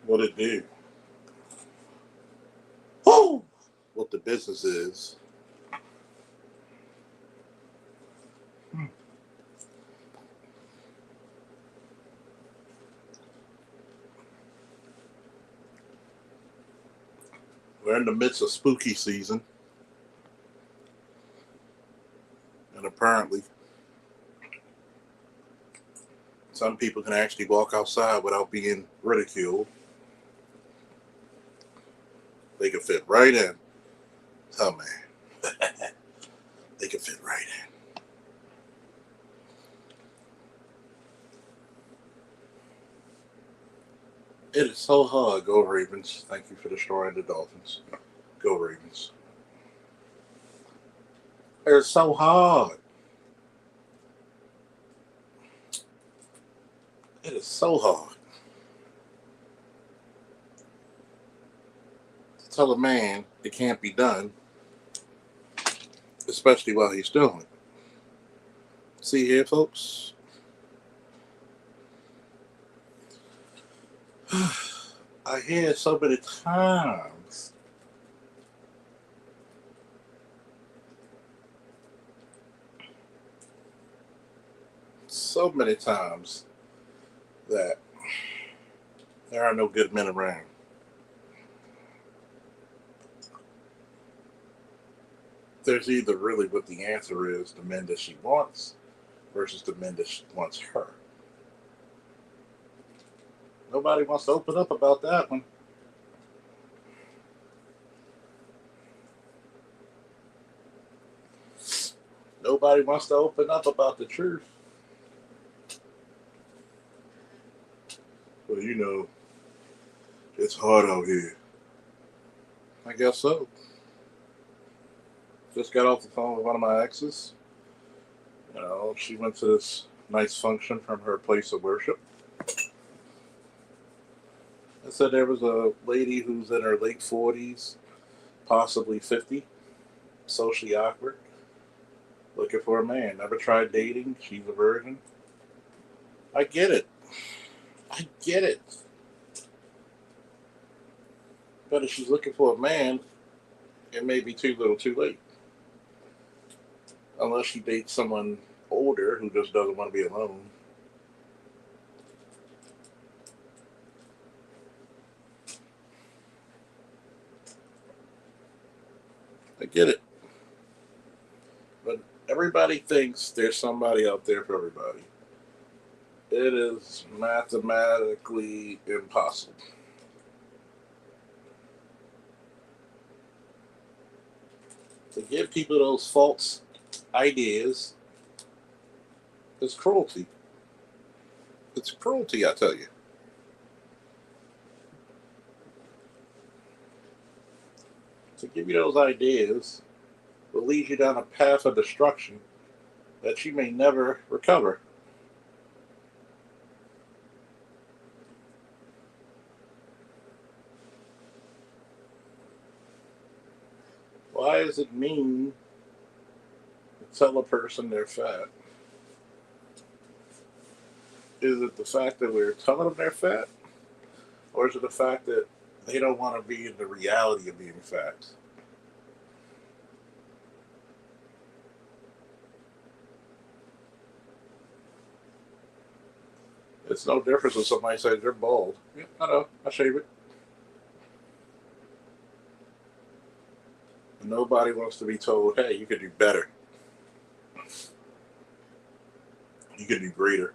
what it do. Woo! What the business is. We're in the midst of spooky season. And apparently, some people can actually walk outside without being ridiculed. They can fit right in. Oh, man. They can fit right in. It is so hard. Go Ravens. Thank you for destroying the Dolphins. Go Ravens. It's so hard. It is so hard to tell a man it can't be done, especially while he's doing it. See here, folks? I hear so many times that there are no good men around. There's either really what the answer is the men that she wants versus the men that wants her. Nobody wants to open up about that one. Nobody wants to open up about the truth. Well, you know, it's hard out here. I guess so. Just got off the phone with one of my exes. You know, she went to this nice function from her place of worship. I said there was a lady who's in her late 40s, possibly 50, socially awkward, looking for a man. Never tried dating. She's a virgin. I get it. I get it. But if she's looking for a man, it may be too little too late. Unless she dates someone older who just doesn't want to be alone. I get it. But everybody thinks there's somebody out there for everybody. It is mathematically impossible. To give people those false ideas is cruelty. It's cruelty, I tell you. To give you those ideas will lead you down a path of destruction that you may never recover. Why is it mean to tell a person they're fat? Is it the fact that we're telling them they're fat? Or is it the fact that they don't want to be in the reality of being fat? It's no difference when somebody says they're bald. Yeah, I know, I shave it. And nobody wants to be told, hey, you could do better. You could do greater.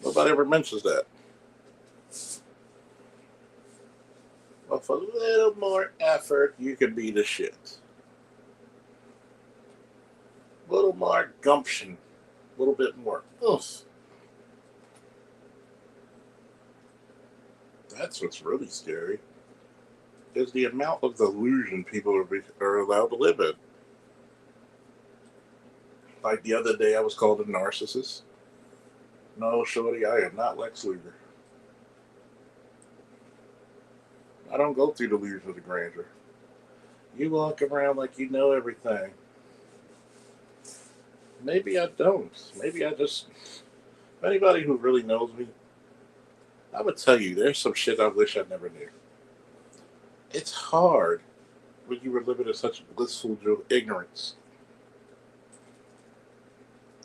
Nobody ever mentions that. With a little more effort, you can be the shit. A little more gumption. A little bit more oomph. That's what's really scary. Is the amount of delusion people are allowed to live in. Like the other day, I was called a narcissist. No, shorty, I am not Lex Luger. I don't go through delusions of grandeur. You walk around like you know everything. Maybe I don't. Maybe I just. Anybody who really knows me, I would tell you there's some shit I wish I never knew. It's hard when you were living in such blissful ignorance.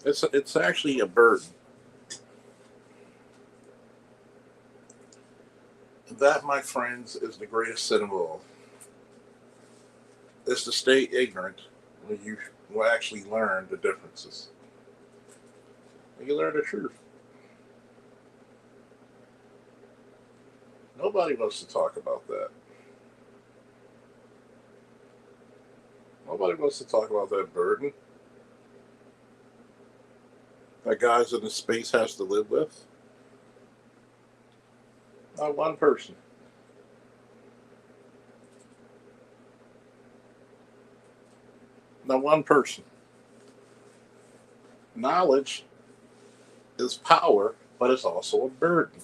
It's actually a burden. That, my friends, is the greatest sin of all. Is to stay ignorant when you will actually learn the differences. When you learn the truth. Nobody wants to talk about that. Nobody wants to talk about that burden that guys in the space has to live with. Not one person. Not one person. Knowledge is power, but it's also a burden.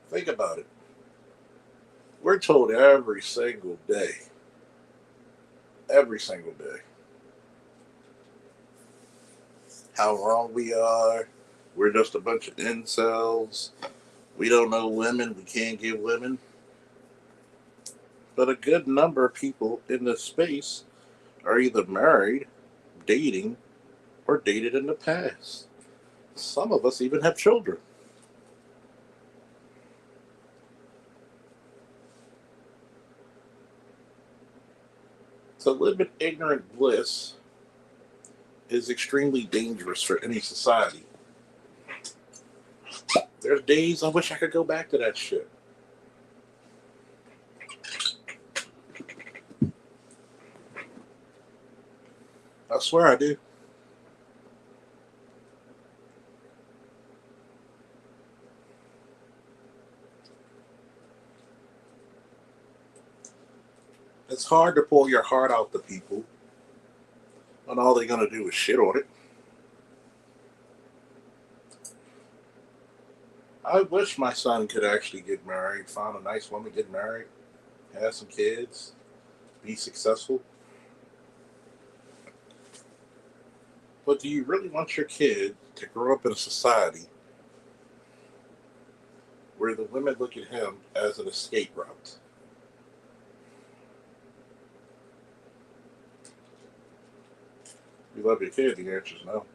Think about it. We're told every single day, how wrong we are. We're just a bunch of incels. We don't know women. We can't get women. But a good number of people in this space are either married, dating, or dated in the past. Some of us even have children. To live in ignorant bliss is extremely dangerous for any society. There's days I wish I could go back to that shit. I swear I do. It's hard to pour your heart out to people when all they're going to do is shit on it. I wish my son could actually get married, find a nice woman, get married, have some kids, be successful. But do you really want your kid to grow up in a society where the women look at him as an escape route? You love your kid, the answer is no.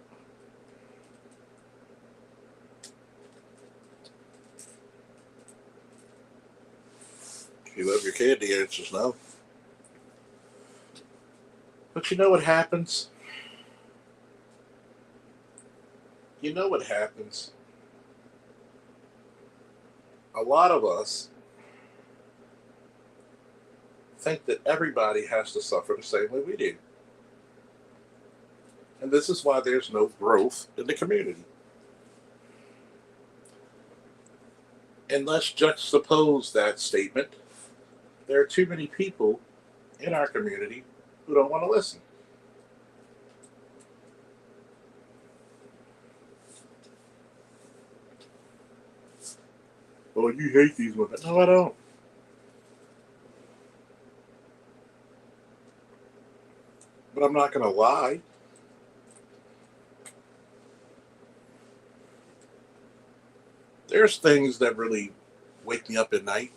If you love your kid, the answer is no. But you know what happens? You know what happens? A lot of us think that everybody has to suffer the same way we do. And this is why there's no growth in the community. And let's juxtapose that statement. There are too many people in our community who don't want to listen. Oh, you hate these women. No, I don't. But I'm not going to lie. There's things that really wake me up at night,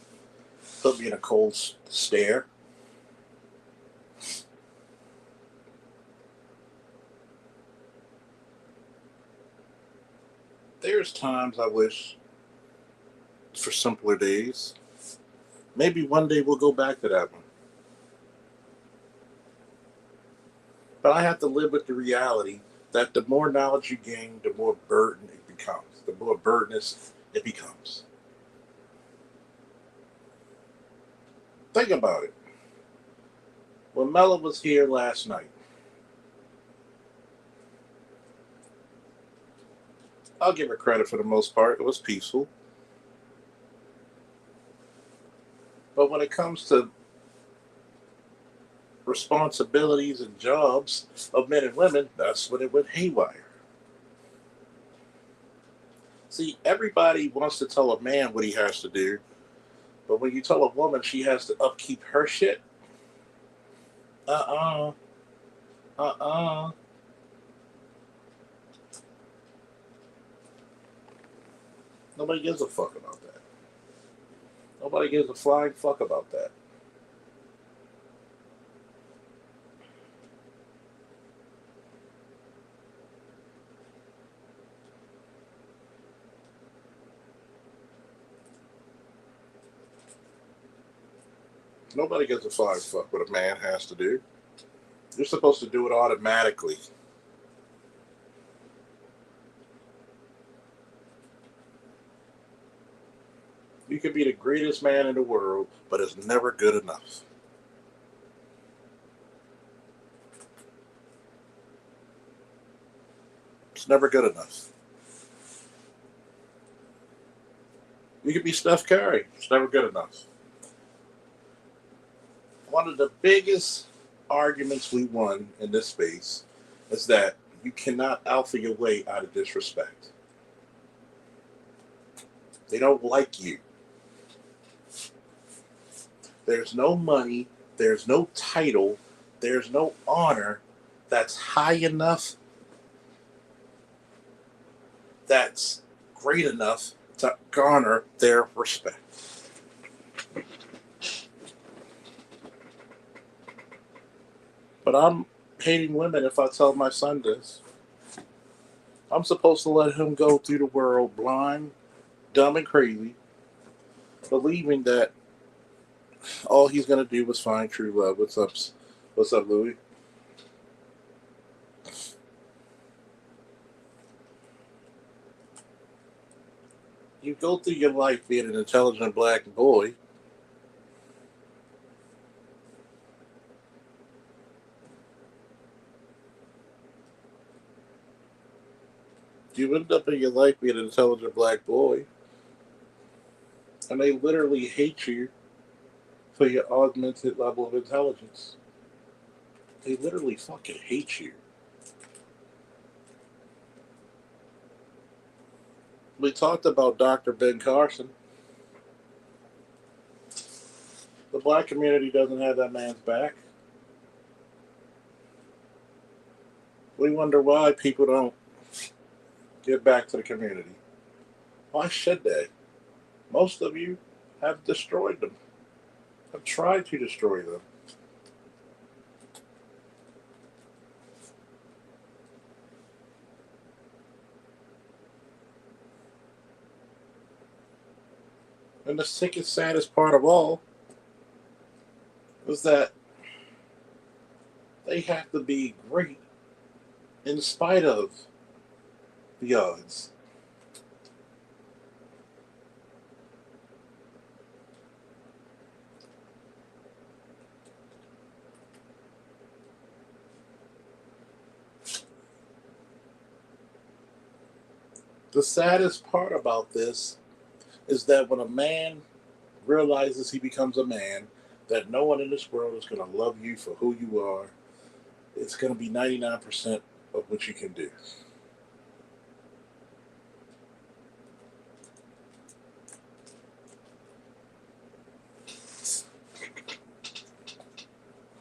put me in a cold stare. There's times I wish for simpler days. Maybe one day we'll go back to that one. But I have to live with the reality that the more knowledge you gain, the more burden it becomes. The more burdenous it becomes. Think about it. When Mella was here last night, I'll give her credit for the most part. It was peaceful. But when it comes to responsibilities and jobs of men and women, that's when it went haywire. See, everybody wants to tell a man what he has to do, but when you tell a woman she has to upkeep her shit, uh-uh. Uh-uh. Nobody gives a fuck about that. Nobody gives a flying fuck about that. Nobody gives a flying fuck what a man has to do. You're supposed to do it automatically. You could be the greatest man in the world, but it's never good enough. It's never good enough. You could be Steph Curry. It's never good enough. One of the biggest arguments we won in this space is that you cannot alpha your way out of disrespect. They don't like you. There's no money, there's no title, there's no honor that's high enough, that's great enough to garner their respect. But I'm hating women if I tell my son this. I'm supposed to let him go through the world blind, dumb, and crazy, believing that all he's gonna do was find true love. What's up? What's up, Louie? You go through your life being an intelligent black boy. You end up in your life being an intelligent black boy, and they literally hate you for your augmented level of intelligence. They literally fucking hate you. We talked about Dr. Ben Carson. The black community doesn't have that man's back. We wonder why people don't give back to the community. Why should they? Most of you have destroyed them, have tried to destroy them. And the sickest, saddest part of all is that they have to be great in spite of the odds. The saddest part about this is that when a man realizes he becomes a man, that no one in this world is going to love you for who you are. It's going to be 99% of what you can do.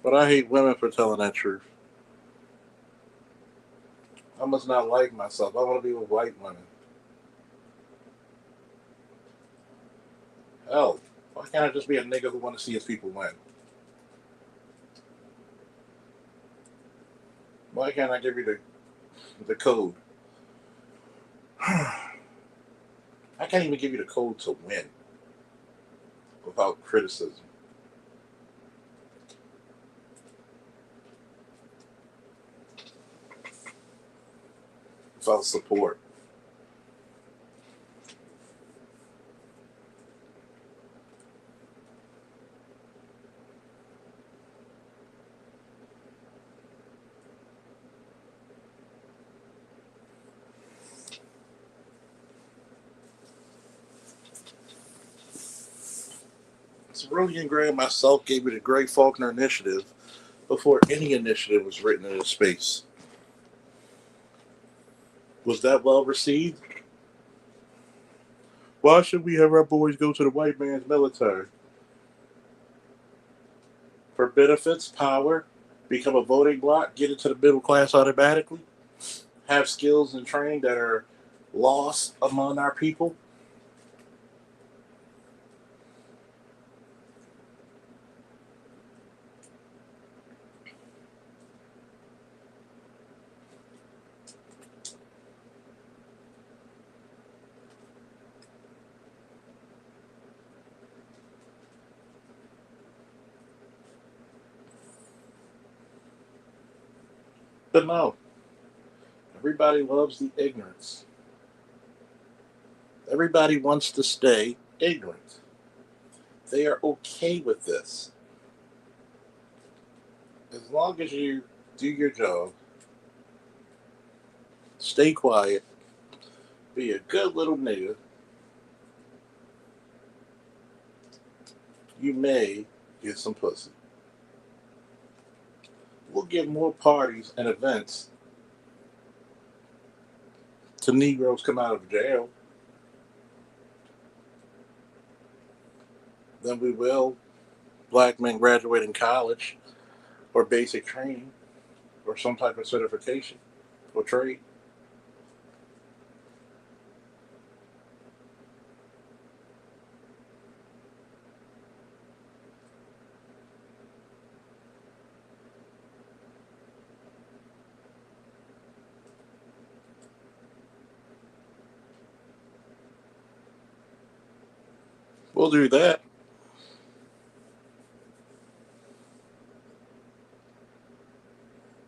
But I hate women for telling that truth. I must not like myself. I want to be with white women. Hell, why can't I just be a nigga who want to see his people win? Why can't I give you the code? I can't even give you the code to win without criticism. Without support. Cerulean Gray and myself gave you the Gray Faulkner Initiative before any initiative was written in this space. Was that well received? Why should we have our boys go to the white man's military? For benefits, power, become a voting bloc, get into the middle class automatically, have skills and training that are lost among our people. But no, everybody loves the ignorance. Everybody wants to stay ignorant. They are okay with this. As long as you do your job, stay quiet, be a good little nigga, you may get some pussy. We'll give more parties and events to Negroes come out of jail than we will black men graduating college or basic training or some type of certification or trade. We'll do that.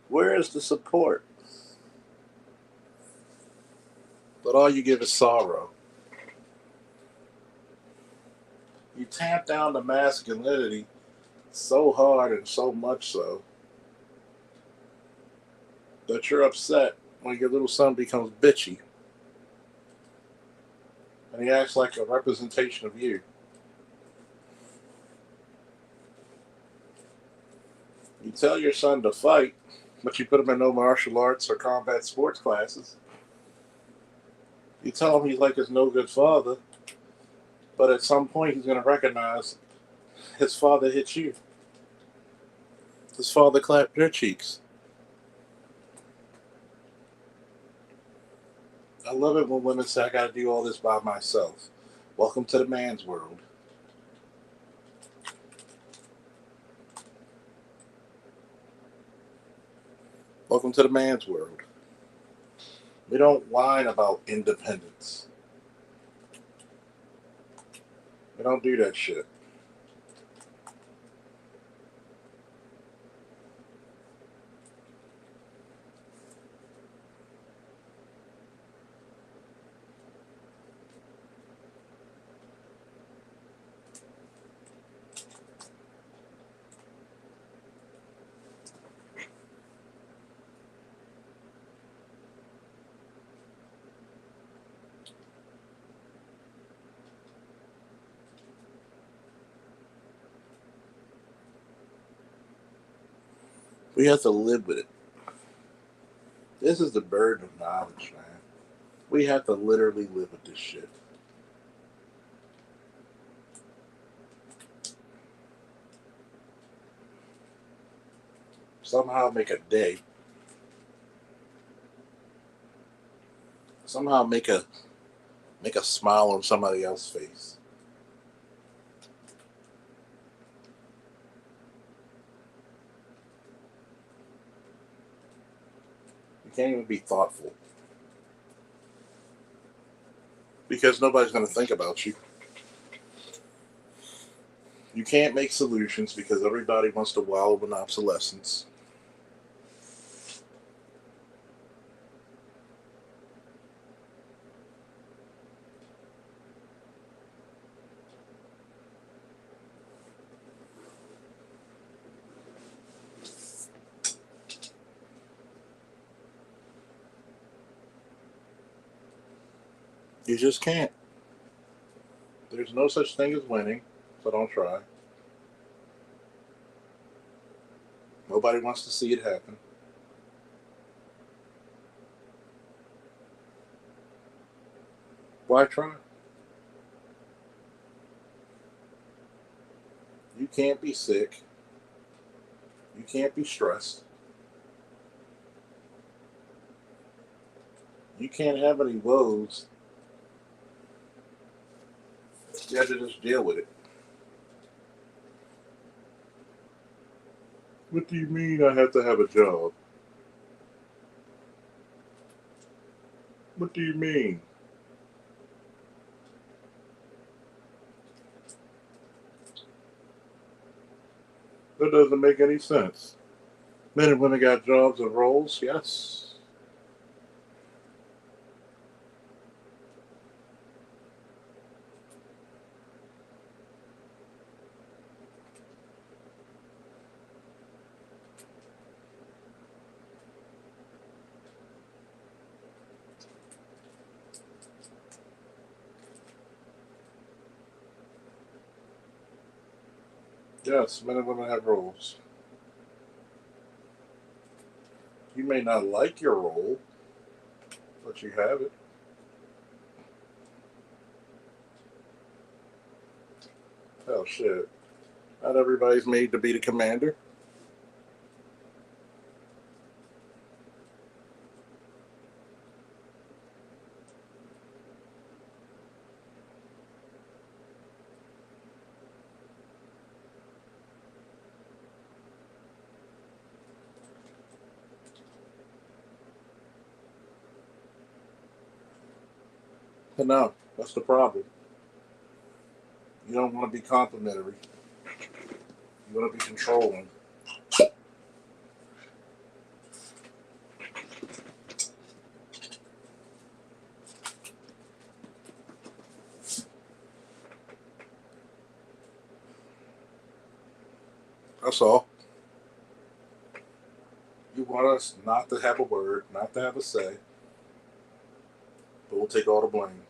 Where is the support? But all you give is sorrow. You tamp down the masculinity so hard and so much so that you're upset when your little son becomes bitchy and he acts like a representation of you. You tell your son to fight, but you put him in no martial arts or combat sports classes. You tell him he's like his no good father, but at some point he's going to recognize his father hit you. His father clapped your cheeks. I love it when women say, I got to do all this by myself. Welcome to the man's world. Welcome to the man's world. We don't whine about independence. We don't do that shit. We have to live with it. This is the burden of knowledge, man. We have to literally live with this shit. Somehow make a day. Somehow make a smile on somebody else's face. You can't even be thoughtful because nobody's going to think about you. You can't make solutions because everybody wants to wallow in obsolescence. You just can't. There's no such thing as winning, so don't try. Nobody wants to see it happen. Why try? You can't be sick. You can't be stressed. You can't have any woes. You have to just deal with it. What do you mean I have to have a job? What do you mean? That doesn't make any sense. Men and women got jobs and roles, yes. Yes, men and women have roles. You may not like your role, but you have it. Oh shit. Not everybody's made to be the commander. But no, that's the problem. You don't want to be complimentary. You want to be controlling. That's all. You want us not to have a word, not to have a say, but we'll take all the blame.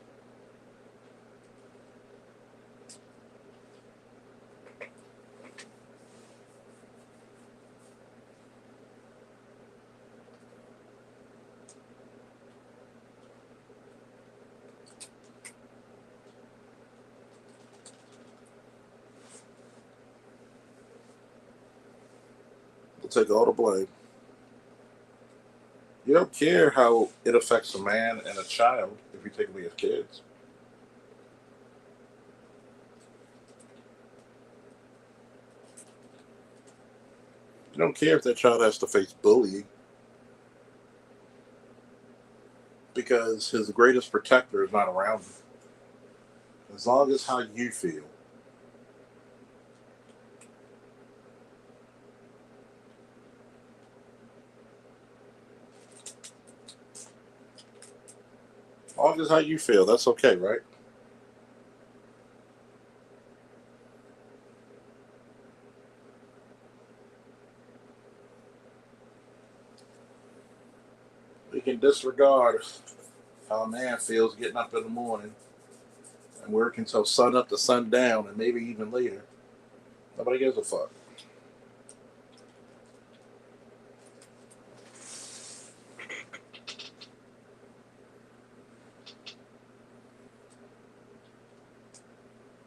We'll take all the blame. You don't care how it affects a man and a child if you take away his kids. You don't care if that child has to face bullying because his greatest protector is not around him. As long as how you feel. As long as how you feel, that's okay, right? We can disregard how a man feels getting up in the morning and working till sun up to sundown and maybe even later. Nobody gives a fuck.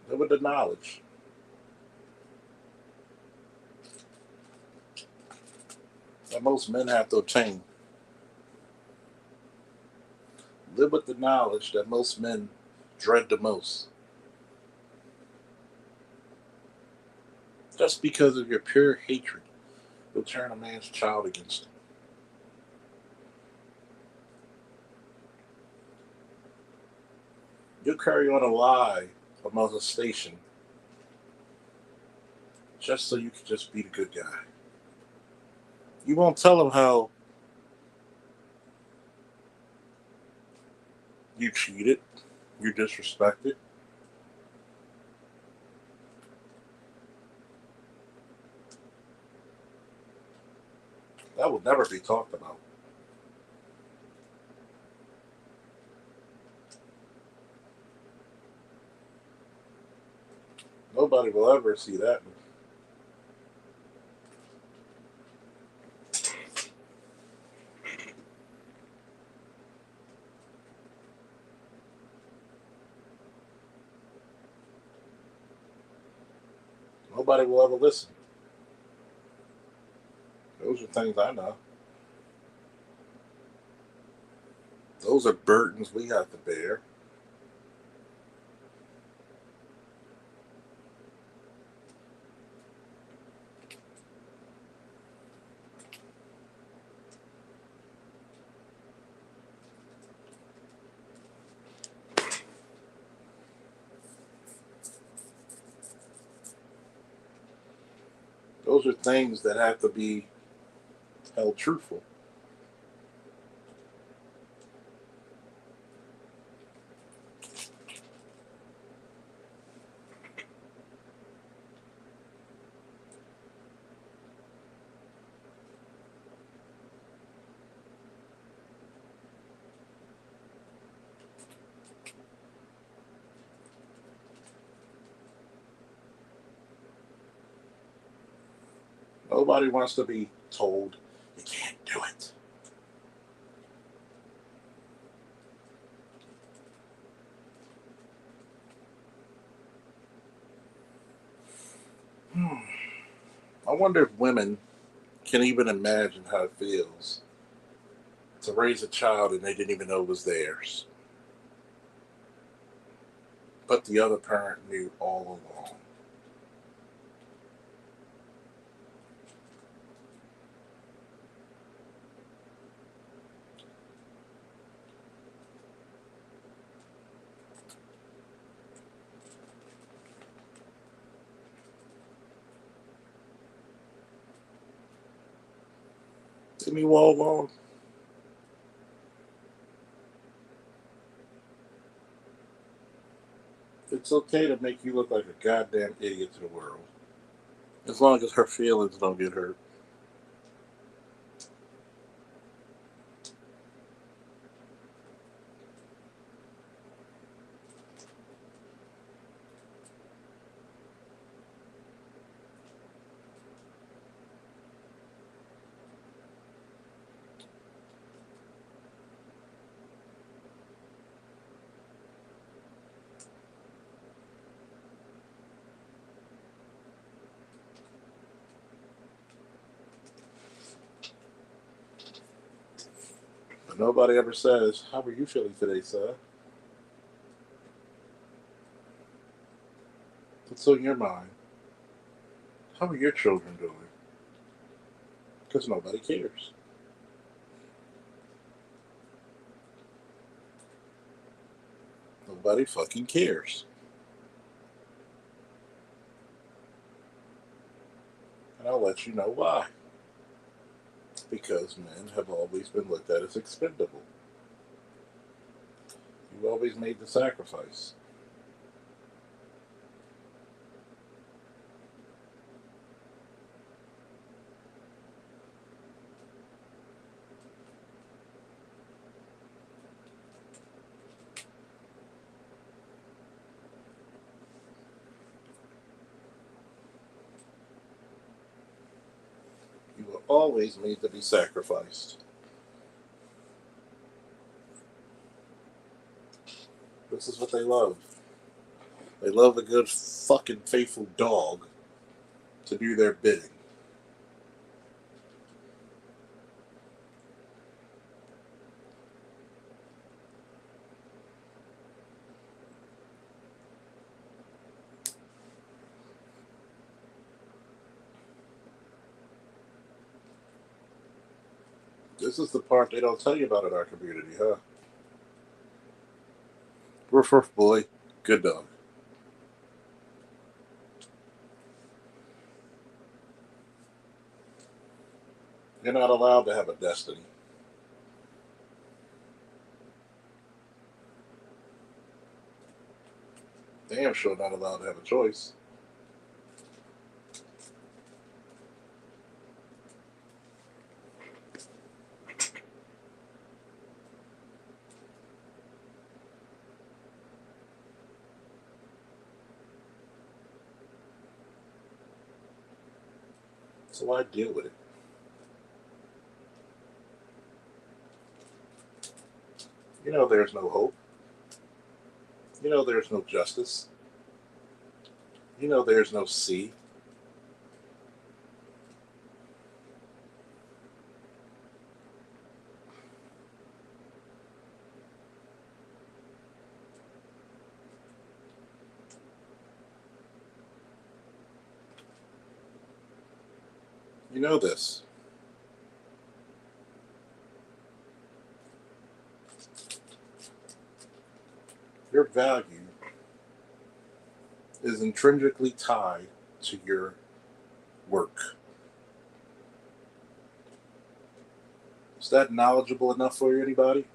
Live with the knowledge that most men have to obtain. Live with the knowledge that most men dread the most. Just because of your pure hatred, you'll turn a man's child against him. You'll carry on a lie of molestation just so you can just be the good guy. You won't tell him how you cheated, you disrespected. That will never be talked about. Nobody will ever see that. Nobody will ever listen. things I know. Those are burdens we have to bear. Those are things that have to be held truthful. Nobody wants to be told you can't do it. I wonder if women can even imagine how it feels to raise a child and they didn't even know it was theirs. But the other parent knew all along. Didn't you all along? It's okay to make you look like a goddamn idiot to the world. As long as her feelings don't get hurt. But nobody ever says, how are you feeling today, sir? What's on your mind? How are your children doing? Because nobody cares. Nobody fucking cares. And I'll let you know why. Because men have always been looked at as expendable. You always made the sacrifice. You were always made to be sacrificed. This is what they love. They love a good fucking faithful dog to do their bidding. This is the part they don't tell you about in our community, huh? Roof, roof, boy. Good dog. You're not allowed to have a destiny. Damn sure not allowed to have a choice. So I deal with it. You know there's no hope. You know there's no justice. You know there's no sea. You know this. Your value is intrinsically tied to your work. Is that knowledgeable enough for anybody?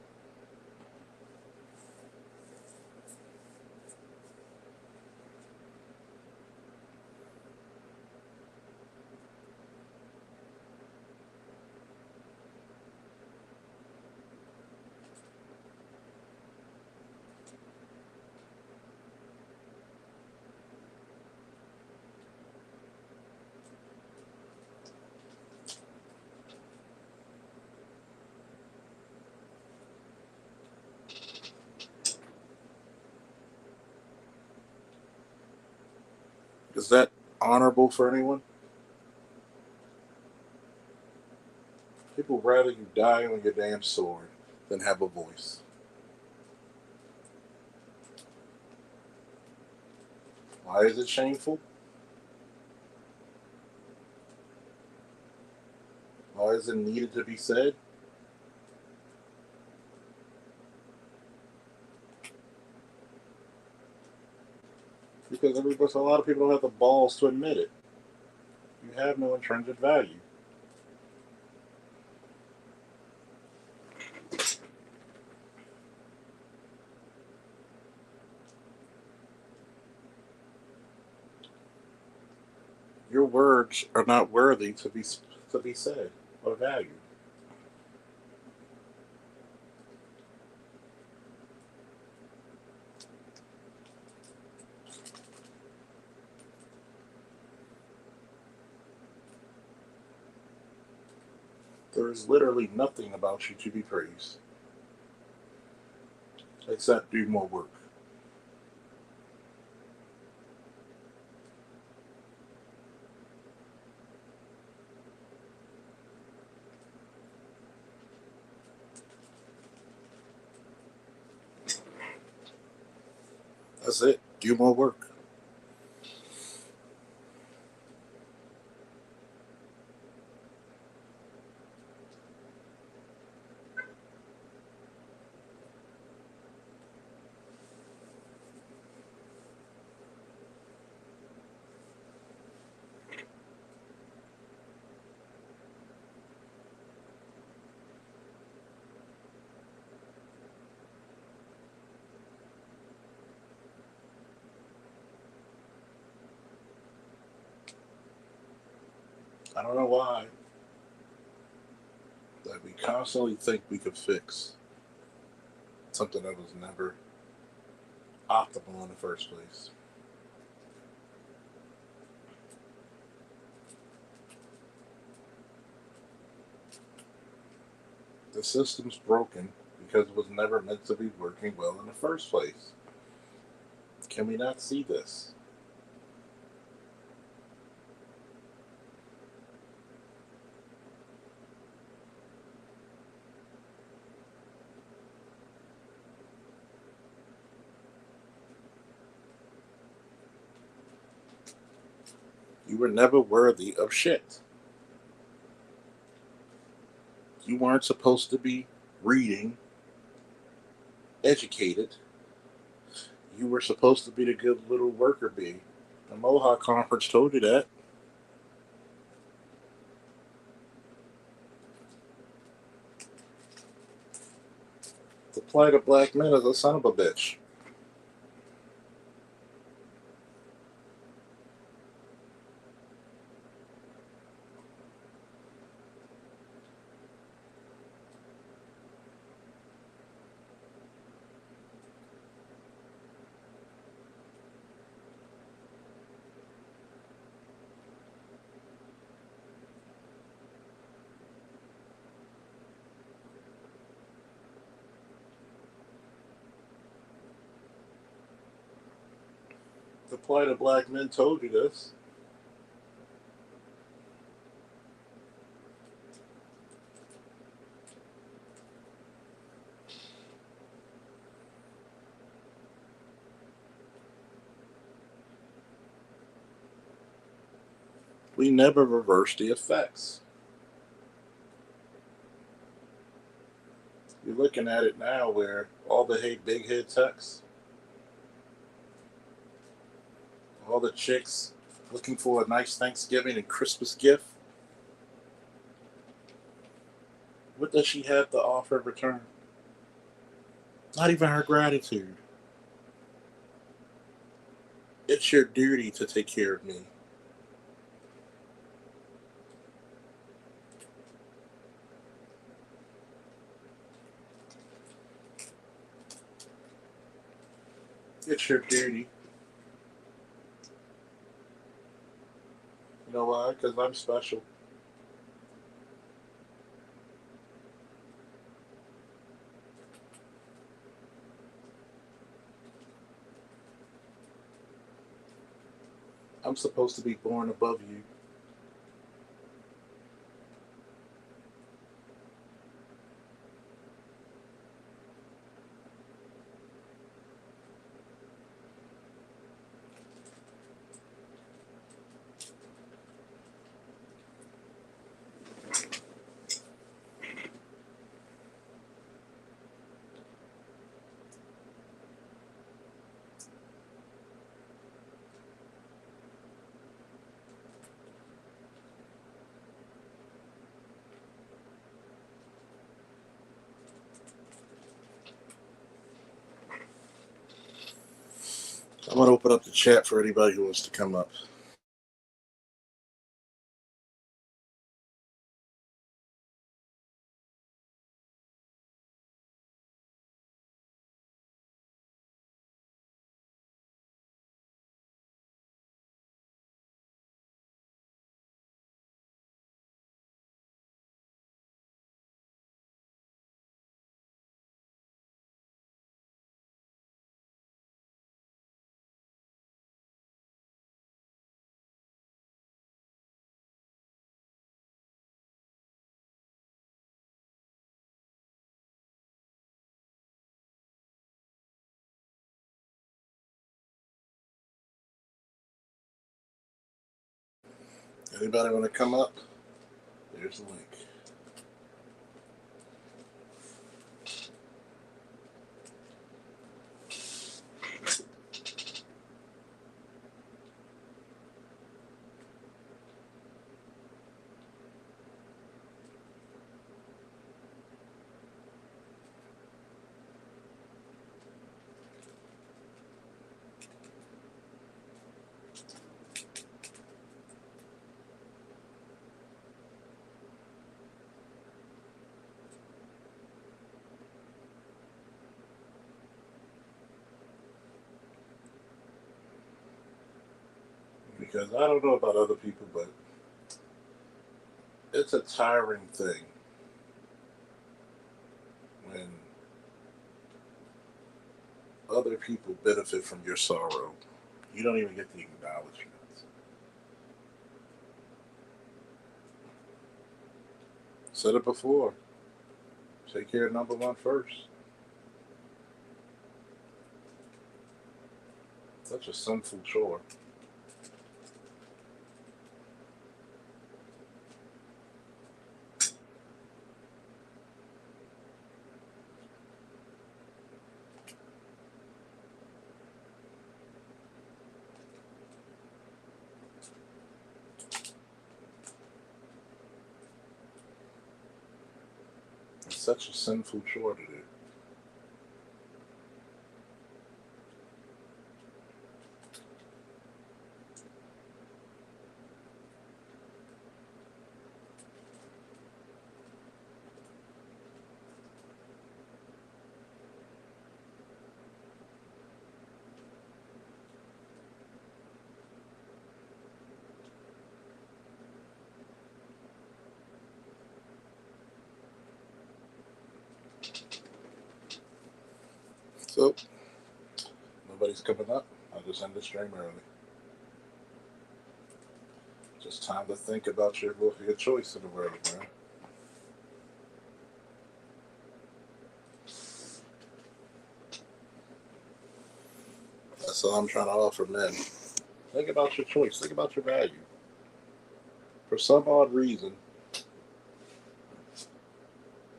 Is that honorable for anyone? People rather you die on your damn sword than have a voice. Why is it shameful? Why is it needed to be said? Because a lot of people don't have the balls to admit it. You have no intrinsic value. Your words are not worthy to be said or valued. There is literally nothing about you to be praised except do more work. That's it. Do more work. I don't know why that we constantly think we could fix something that was never optimal in the first place. The system's broken because it was never meant to be working well in the first place. Can we not see this? You were never worthy of shit. You weren't supposed to be reading, educated. You were supposed to be the good little worker bee. The Mohawk Conference told you that. The plight of black men is a son of a bitch. The plight of black men told you this. We never reverse the effects. You're looking at it now where all the big head techs, all the chicks looking for a nice Thanksgiving and Christmas gift, what does she have to offer in return? Not even her gratitude. It's your duty to take care of me. It's your duty. You know why? Because I'm special. I'm supposed to be born above you. I'm going to open up the chat for anybody who wants to come up. Anybody want to come up? There's the link. Because I don't know about other people, but it's a tiring thing when other people benefit from your sorrow. You don't even get the acknowledgement. Said it before. Take care of number one first. Such a sinful chore. It's such a sinful chore to do. So, nobody's coming up. I'll just end the stream early. Just time to think about your choice in the world, man. That's all I'm trying to offer men. Think about your choice. Think about your value. For some odd reason,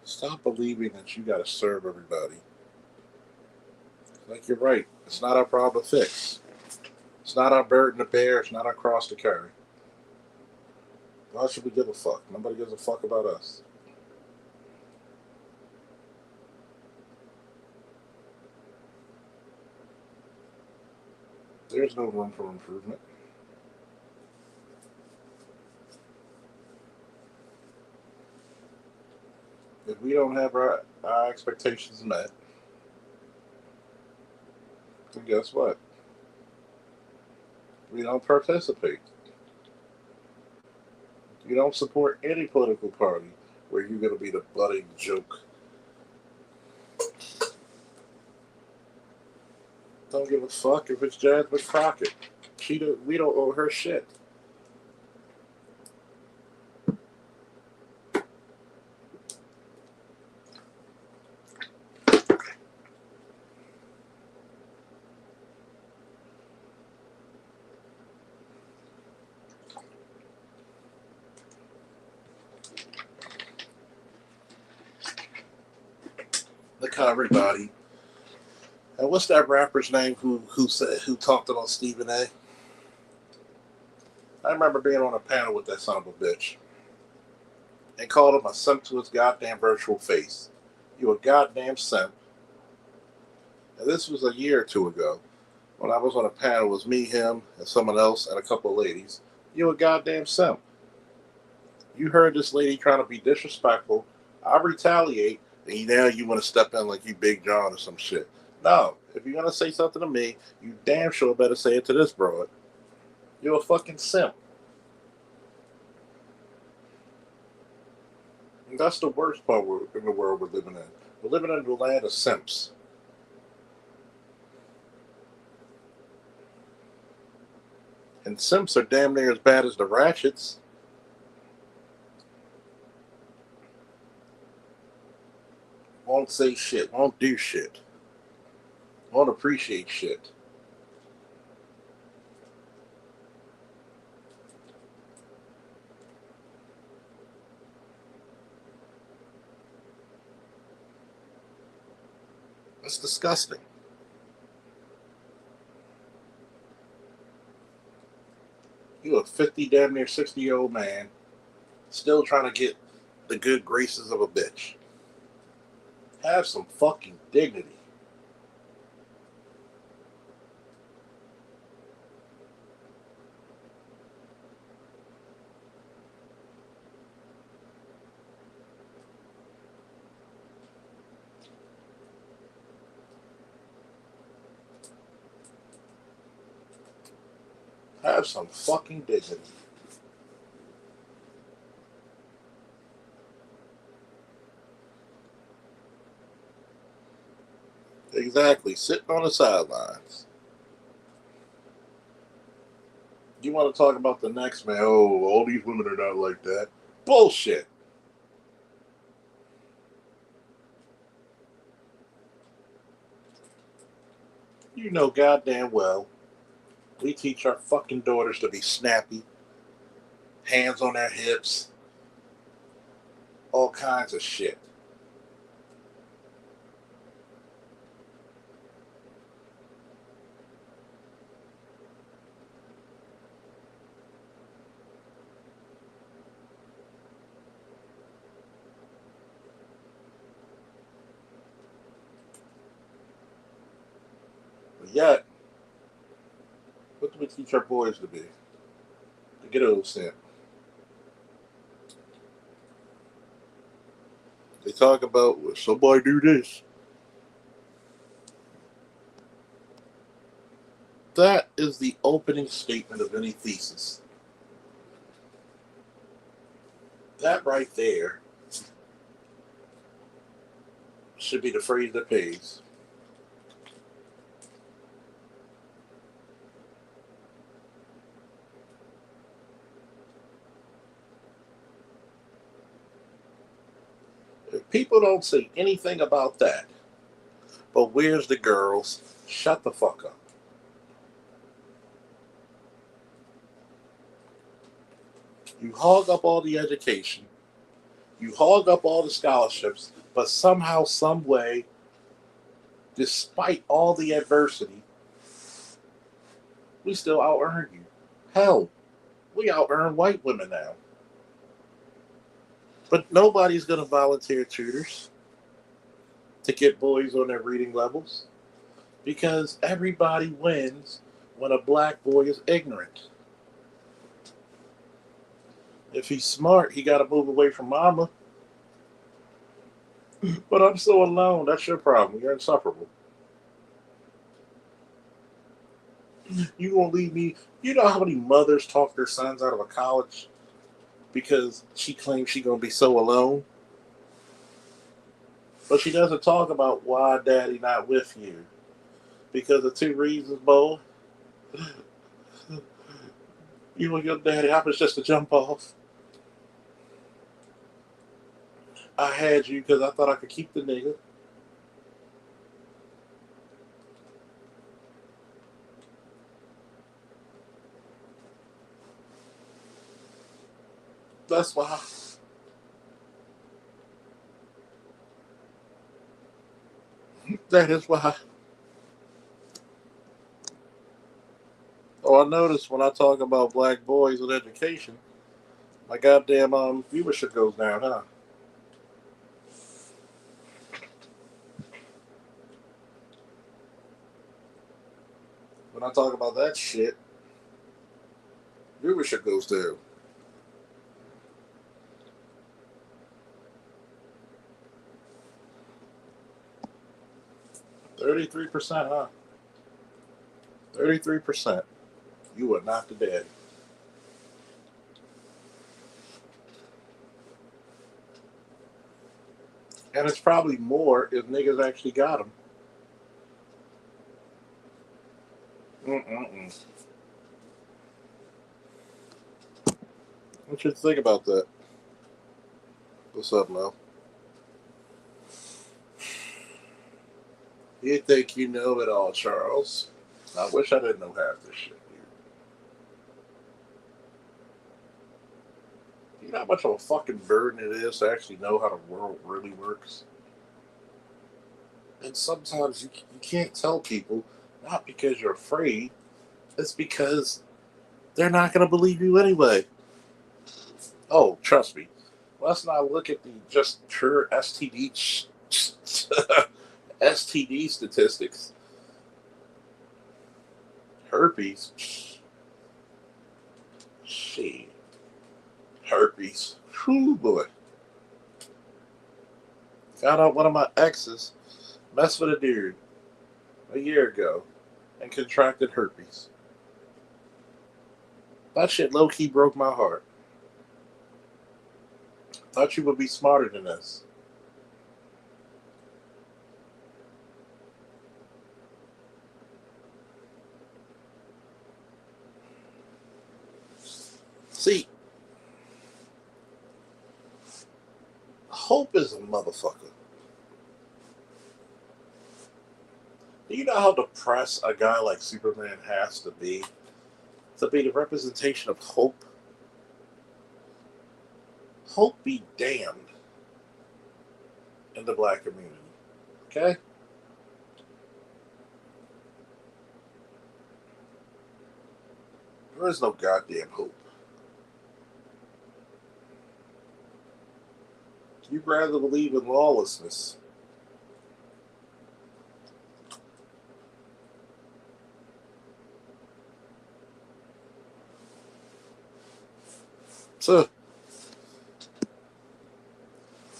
stop believing that you gotta serve everybody. Like, you're right. It's not our problem to fix. It's not our burden to bear. It's not our cross to carry. Why should we give a fuck? Nobody gives a fuck about us. There's no room for improvement. If we don't have our expectations met, then guess what? We don't participate. You don't support any political party where you're going to be the budding joke. Don't give a fuck if it's Jasmine Crockett. We don't owe her shit. Look how everybody. And what's that rapper's name who talked about Stephen A? I remember being on a panel with that son of a bitch and called him a simp to his goddamn virtual face. You a goddamn simp. And this was a year or two ago when I was on a panel. It was me, him, and someone else, and a couple of ladies. You a goddamn simp. You heard this lady trying to be disrespectful. I retaliate, and now you want to step in like you Big John or some shit. No, if you're gonna say something to me, you damn sure better say it to this broad. You're a fucking simp. And that's the worst part in the world we're living in. We're living in the land of simps. And simps are damn near as bad as the ratchets. Won't say shit, won't do shit, won't appreciate shit. It's disgusting. You a 50, damn near 60-year-old man, still trying to get the good graces of a bitch. Have some fucking dignity. Have some fucking dignity. Exactly. Sitting on the sidelines. You want to talk about the next man? Oh, all these women are not like that. Bullshit. You know goddamn well we teach our fucking daughters to be snappy, hands on their hips, all kinds of shit. But yet, what do we teach our boys to be? To get old simp. They talk about, well, somebody do this. That is the opening statement of any thesis. That right there should be the phrase that pays. If people don't say anything about that, but where's the girls? Shut the fuck up. You hog up all the education, you hog up all the scholarships, but somehow, some way, despite all the adversity, we still out earn you. Hell, we out earn white women now. But nobody's going to volunteer tutors to get boys on their reading levels because everybody wins when a black boy is ignorant. If he's smart, he got to move away from mama. But I'm so alone. That's your problem. You're insufferable. You gonna leave me? You know how many mothers talk their sons out of a college because she claims she gonna be so alone, but she doesn't talk about why daddy not with you because of two reasons, boy. You and your daddy happens just to jump off. I had you because I thought I could keep the nigga. That's why. That is why. Oh, I noticed when I talk about black boys with education, my goddamn viewership goes down, huh? When I talk about that shit, viewership goes down. 33%, huh? 33%. You are not the daddy. And it's probably more if niggas actually got them. Mm-mm-mm. What you think about that? What's up, Mel? You think you know it all, Charles? I wish I didn't know half this shit, dude. You know how much of a fucking burden it is to actually know how the world really works? And sometimes you can't tell people, not because you're afraid, it's because they're not going to believe you anyway. Oh, trust me. Let's not look at the just pure STD STD statistics. Herpes. Shit. Herpes. Whew, boy. Found out one of my exes messed with a dude a year ago and contracted herpes. That shit low key broke my heart. Thought you would be smarter than this. See, hope is a motherfucker. Do you know how depressed a guy like Superman has to be the representation of hope? Hope be damned in the black community. Okay? There is no goddamn hope. You'd rather believe in lawlessness. So,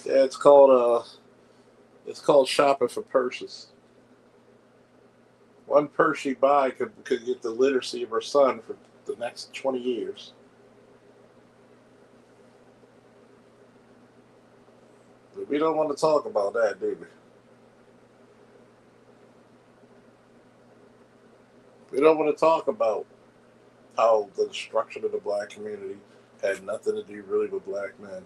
yeah, it's called shopping for purses. One purse you buy could get the literacy of her son for the next 20 years. But we don't want to talk about that, do we? We don't want to talk about how the destruction of the black community had nothing to do really with black men.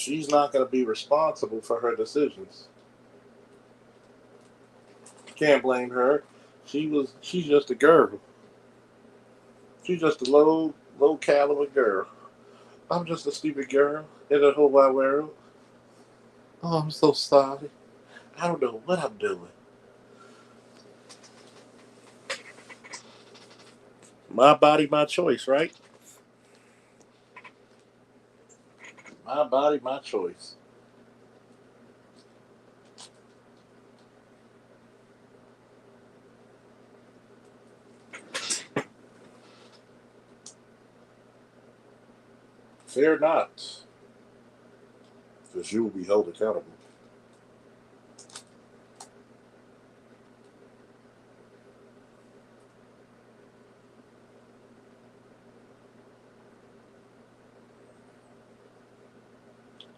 she's not going to be responsible for her decisions. Can't blame her. She's just a girl. She's just a low caliber girl. I'm just a stupid girl in the whole wide world. Oh, I'm so sorry. I don't know what I'm doing. My body, my choice, right? My body, my choice. Fear not, because you will be held accountable.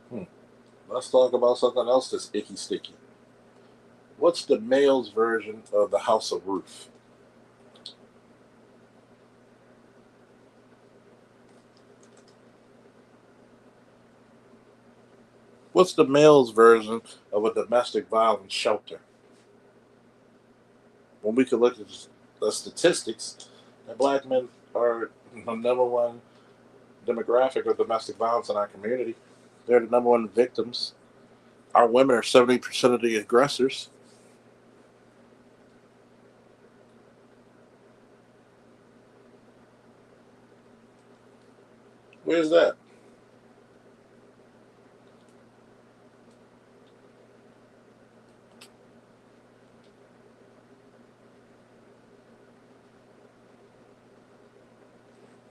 Hmm. Let's talk about something else that's icky sticky. What's the male's version of the House of Roof? What's the male's version of a domestic violence shelter? When we could look at the statistics, that black men are the number one demographic of domestic violence in our community. They're the number one victims. Our women are 70% of the aggressors. Where's that?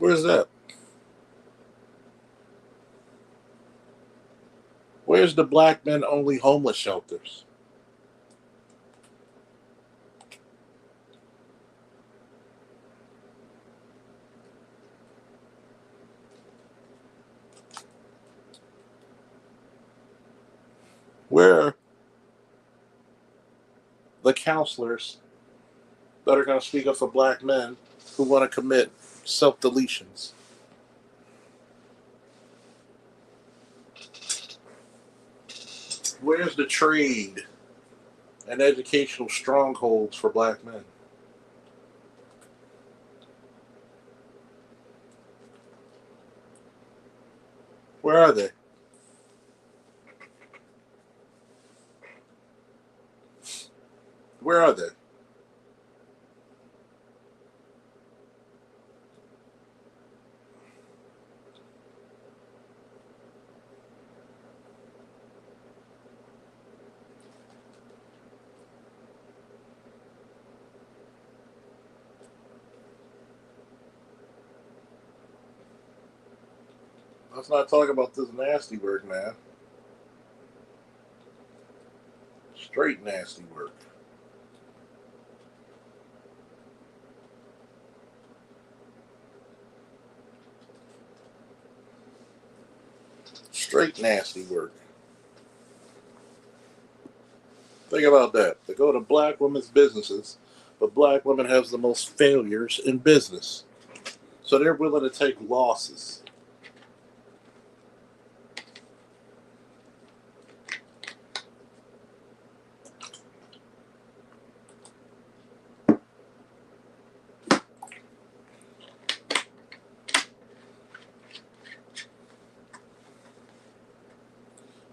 Where's that? Where's the black men only homeless shelters? Where are the counselors that are going to speak up for black men who want to commit self deletions? Where's the trade and educational strongholds for black men? Where are they? Where are they? Let's not talk about this nasty work, man. Straight nasty work. Straight nasty work. Think about that. They go to black women's businesses, but black women have the most failures in business. So they're willing to take losses.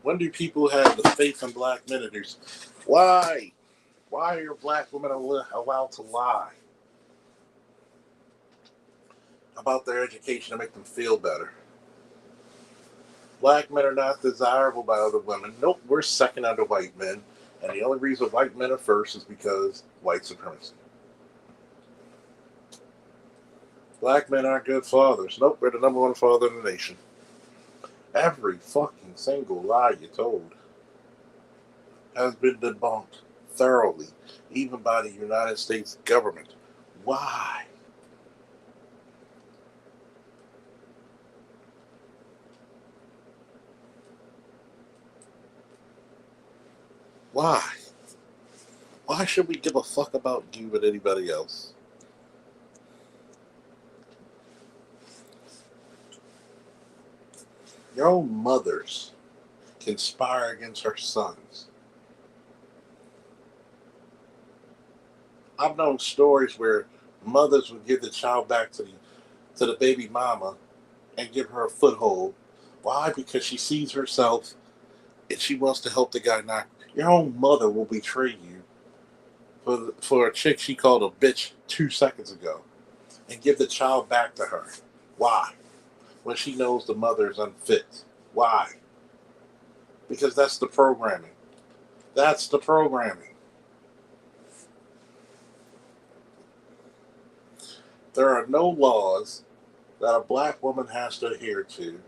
When do people have the faith in black men? Why? Why are black women allowed to lie about their education to make them feel better? Black men are not desirable by other women. Nope, we're second under white men. And the only reason white men are first is because white supremacy. Black men aren't good fathers. Nope, we're the number one father in the nation. Every fucking single lie you told has been debunked thoroughly, even by the United States government. Why? Why? Why should we give a fuck about you and anybody else? Your own mothers conspire against her sons. I've known stories where mothers would give the child back to the baby mama and give her a foothold. Why? Because she sees herself and she wants to help the guy not. Your own mother will betray you for a chick she called a bitch 2 seconds ago and give the child back to her. Why? When she knows the mother is unfit. Why? Because that's the programming. That's the programming. There are no laws that a black woman has to adhere to.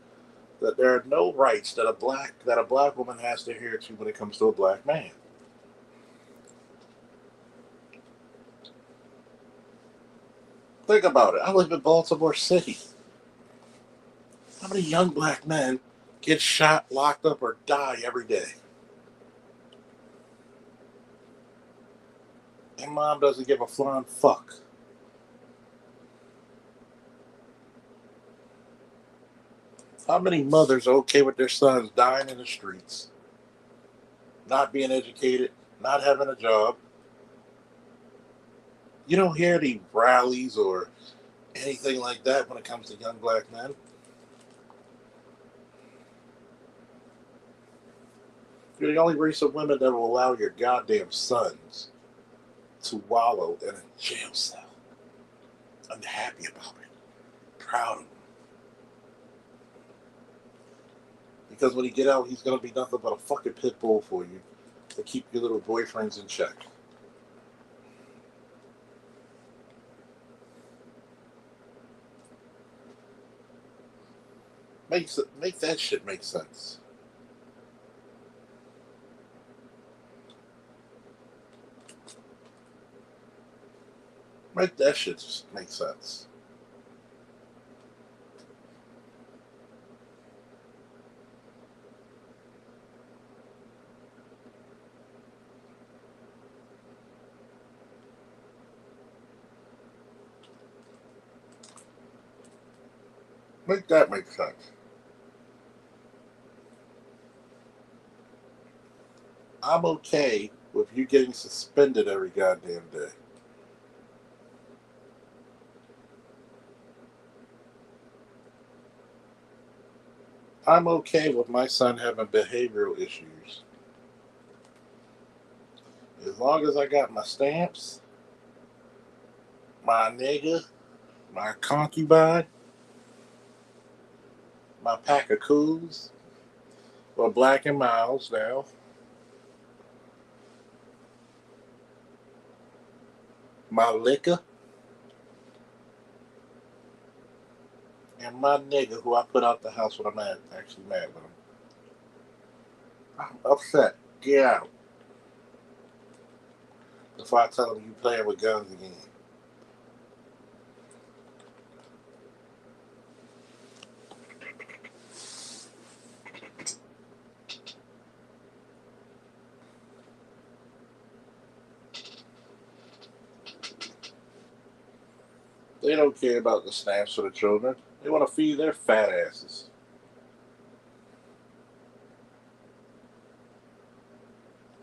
That there are no rights that a black woman has to adhere to when it comes to a black man. Think about it. I live in Baltimore City. How many young black men get shot, locked up, or die every day? And mom doesn't give a flying fuck. How many mothers are okay with their sons dying in the streets, not being educated, not having a job? You don't hear any rallies or anything like that when it comes to young black men. You're the only race of women that will allow your goddamn sons to wallow in a jail cell. I'm happy about it. Proud of him. Because when he get out, he's gonna be nothing but a fucking pit bull for you to keep your little boyfriends in check. Make that shit make sense. Make that shit just make sense. Make that make sense. I'm okay with you getting suspended every goddamn day. I'm okay with my son having behavioral issues. As long as I got my stamps, my nigga, my concubine, my pack of coos, or Black and Miles now, my liquor, and my nigga who I put out the house when I'm actually mad with him. I'm upset. Get out. Before I tell him you playing with guns again. They don't care about the snaps for the children. They want to feed their fat asses.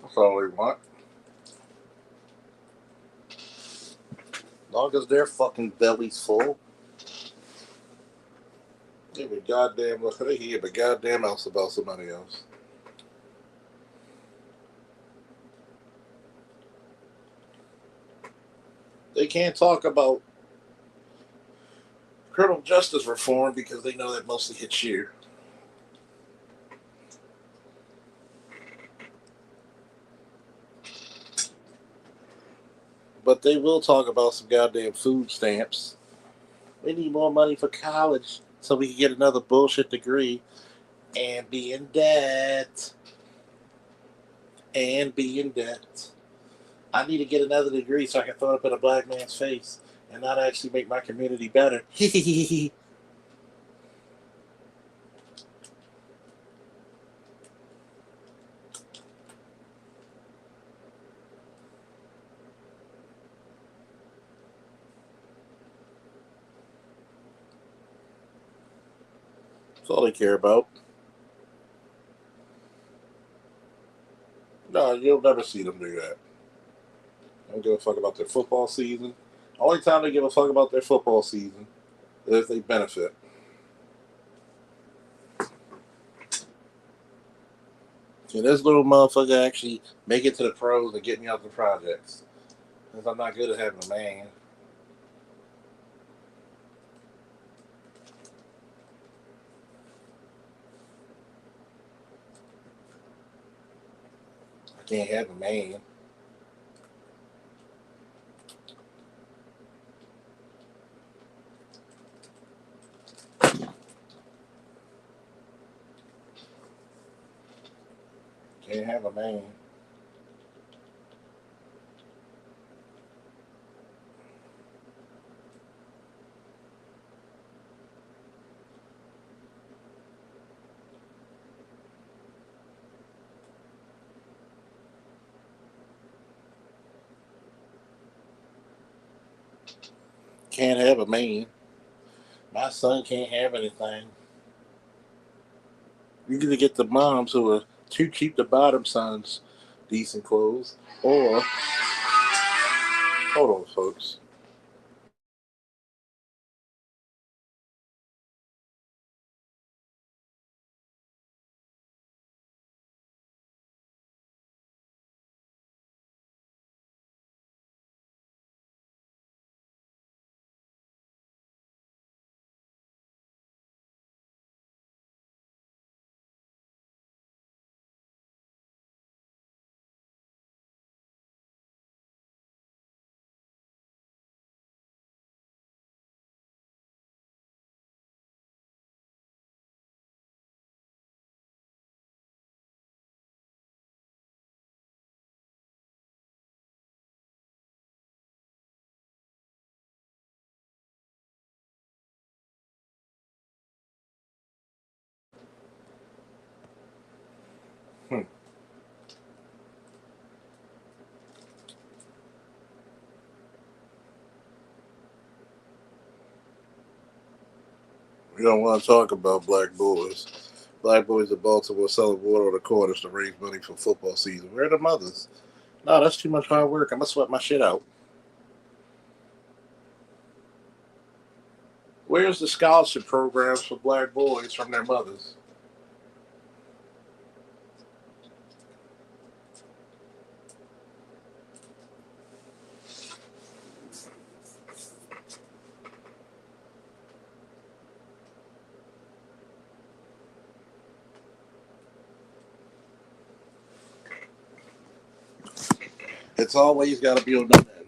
That's all they want. As long as their fucking belly's full, they be goddamn look they hear but goddamn else about somebody else. They can't talk about criminal justice reform because they know that mostly hits you. But they will talk about some goddamn food stamps. We need more money for college so we can get another bullshit degree and be in debt. And be in debt. I need to get another degree so I can throw it up in a black man's face and not actually make my community better. That's all they care about. You'll never see them do that. They don't give a fuck about their football season. Only time they give a fuck about their football season is if they benefit. Can this little motherfucker actually make it to the pros and get me out the projects? Because I'm not good at having a man. I can't have a man. Can't have a man. Can't have a man. My son can't have anything. You either get the moms who are too cheap to buy them sons decent clothes, or hold on, folks. Hmm. We don't want to talk about black boys. Black boys in Baltimore selling water on the corners to raise money for football season. Where are the mothers? No, that's too much hard work. I'm gonna sweat my shit out. Where's the scholarship programs for black boys from their mothers? It's always got to be on the men.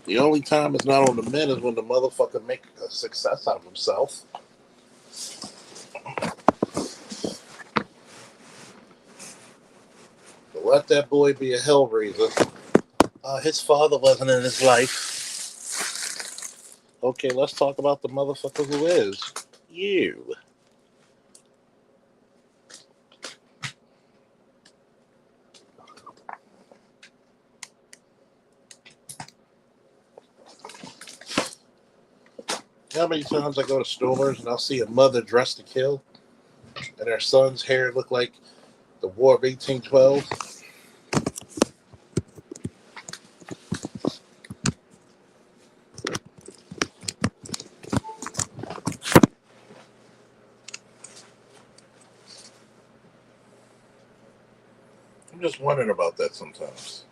The only time it's not on the men is when the motherfucker make a success out of himself. But let that boy be a hellraiser. His father wasn't in his life. Okay, let's talk about the motherfucker who is. You. How many times I go to stores and I'll see a mother dressed to kill and their son's hair look like the War of 1812? I'm just wondering about that sometimes.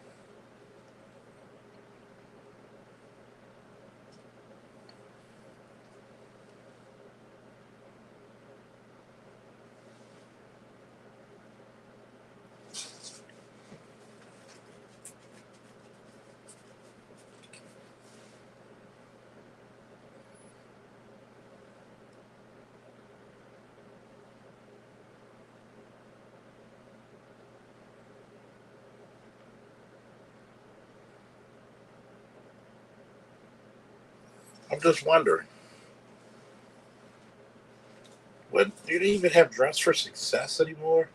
I'm just wondering. What, do they even have Dress for Success anymore?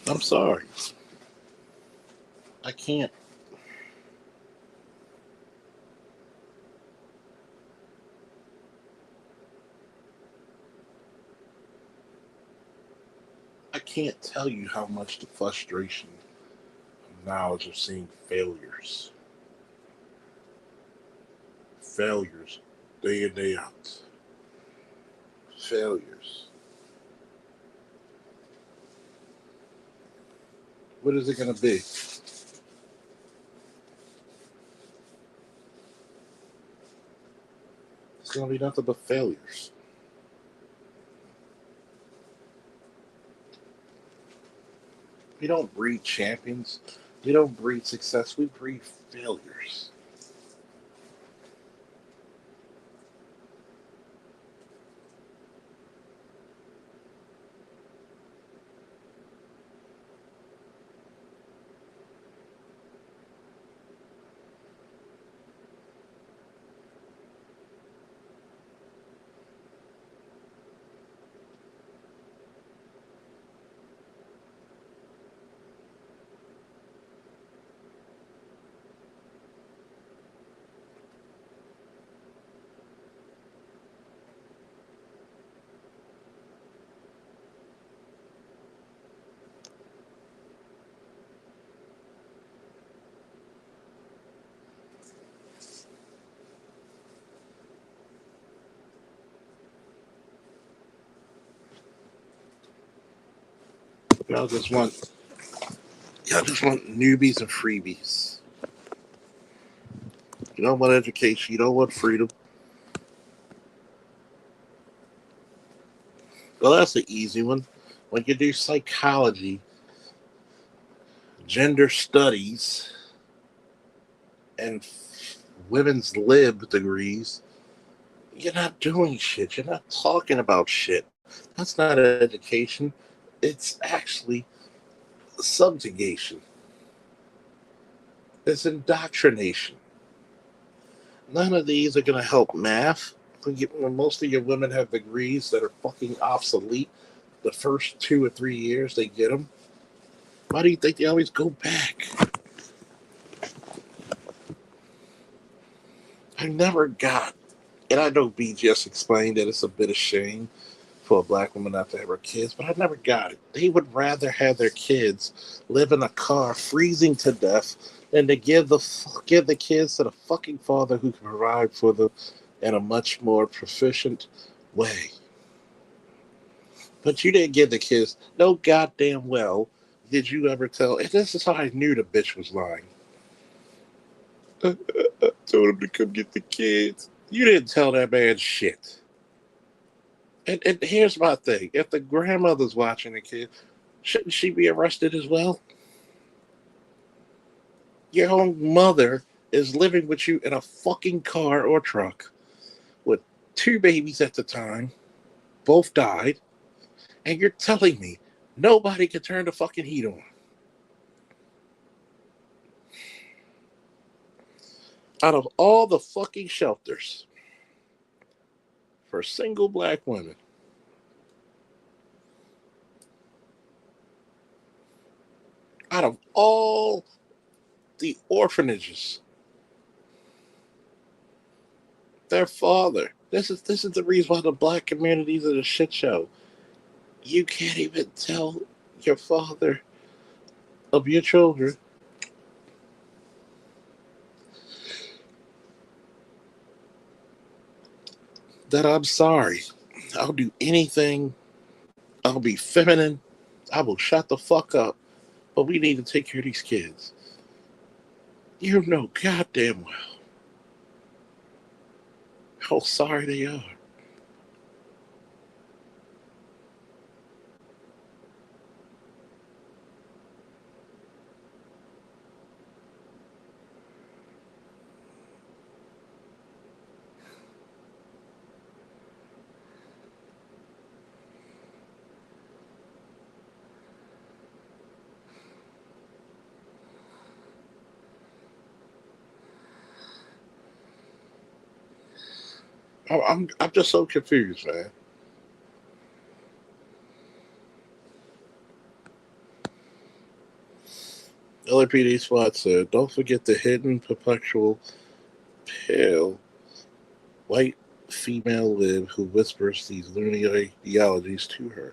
I'm sorry. I can't. I can't tell you how much the frustration and knowledge of seeing failures, day in day out, failures. What is it going to be? It's going to be nothing but failures. We don't breed champions. We don't breed success. We breed failures. Y'all just want y'all just want newbies and freebies. You don't want education. You don't want freedom. Well, that's the easy one. When you do psychology, gender studies, and women's lib degrees, you're not doing shit. You're not talking about shit. That's not education. It's actually subjugation. It's indoctrination. None of these are going to help math. When most of your women have degrees that are fucking obsolete, the first 2 or 3 years they get them. Why do you think they always go back? I never got, and I know B just explained that it's a bit of shame for a black woman not to have her kids, but I never got it. They would rather have their kids live in a car freezing to death than to give the kids to the fucking father who can provide for them in a much more proficient way. But you didn't give the kids no goddamn well. Did you ever tell? And this is how I knew the bitch was lying. I told him to come get the kids. You didn't tell that man shit. And here's my thing: if the grandmother's watching the kid, shouldn't she be arrested as well? Your own mother is living with you in a fucking car or truck with two babies at the time, both died, and you're telling me nobody can turn the fucking heat on. Out of all the fucking shelters for single black women, out of all the orphanages, their father. This is the reason why the black communities are a shit show. You can't even tell your father of your children that I'm sorry. I'll do anything. I'll be feminine. I will shut the fuck up. But we need to take care of these kids. You know goddamn well how sorry they are. I'm just so confused, man. LAPD SWAT said, don't forget the hidden, perpetual, pale, white female lib who whispers these lunar ideologies to her.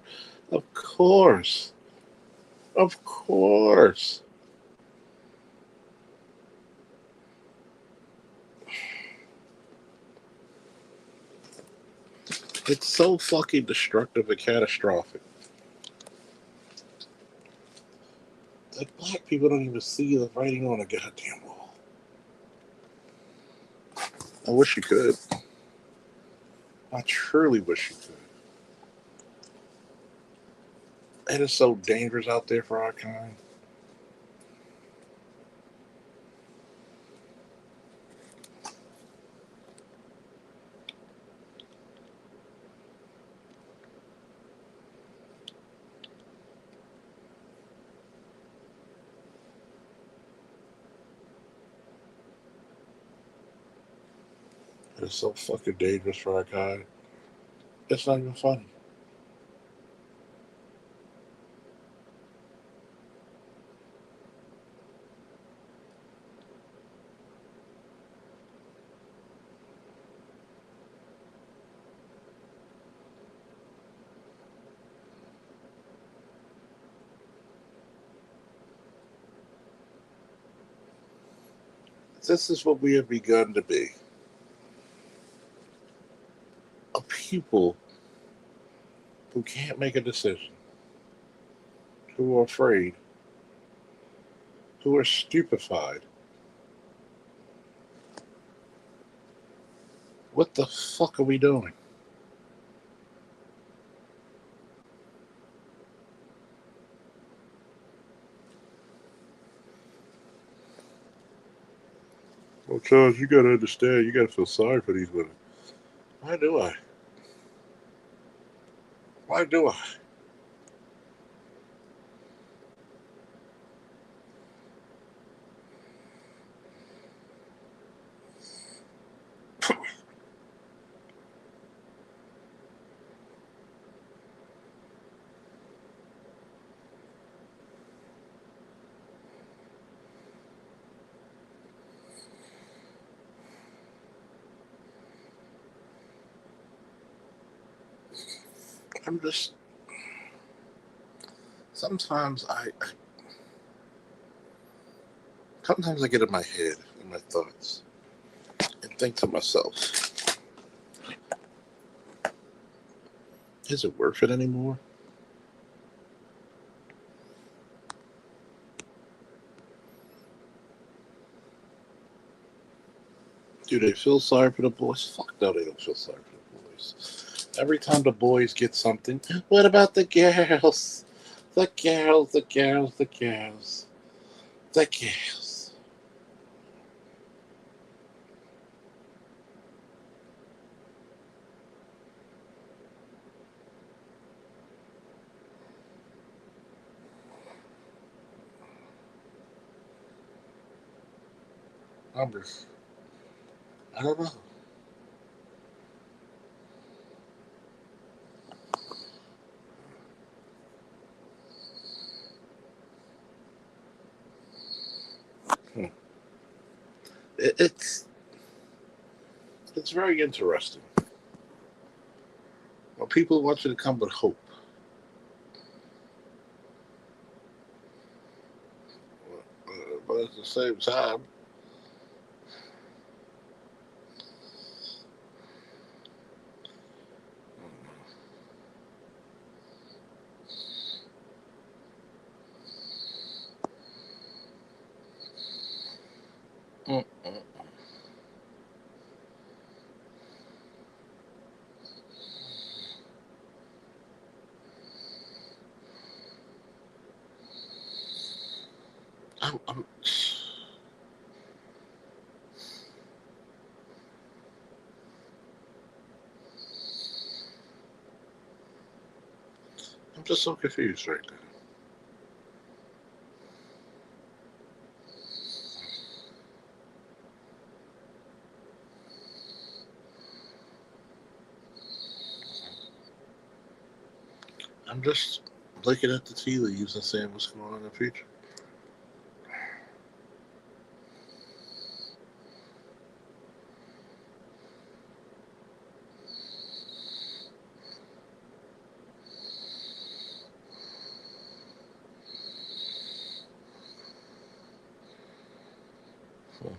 Of course. Of course. It's so fucking destructive and catastrophic. Like, black people don't even see the writing on a goddamn wall. I wish you could. I truly wish you could. It is so dangerous out there for our kind. It is so fucking dangerous for our kind. It's not even funny. This is what we have begun to be. A people who can't make a decision, who are afraid, who are stupefied. What the fuck are we doing? Well, Charles, you gotta understand, you gotta feel sorry for these women. Why do I? Why do I? I'm just. Sometimes sometimes I get in my head, in my thoughts, and think to myself, is it worth it anymore? Do they feel sorry for the boys? Fuck no, they don't feel sorry for the boys. Every time the boys get something, what about the girls? The girls, the girls, the girls, the girls. I'm just, I don't know. Hmm. It, it's very interesting. Well, people want you to come with hope, but at the same time, mm-mm. I'm just so confused right now. I'm just looking at the tea leaves and saying what's going on in the future. Let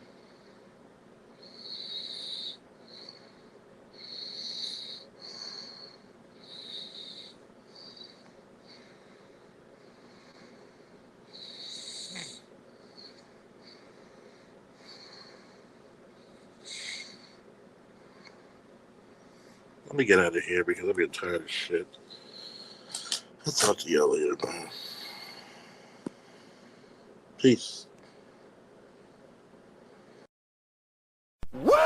me get out of here because I'm getting tired of shit. I'll talk to y'all later, man. Peace. What?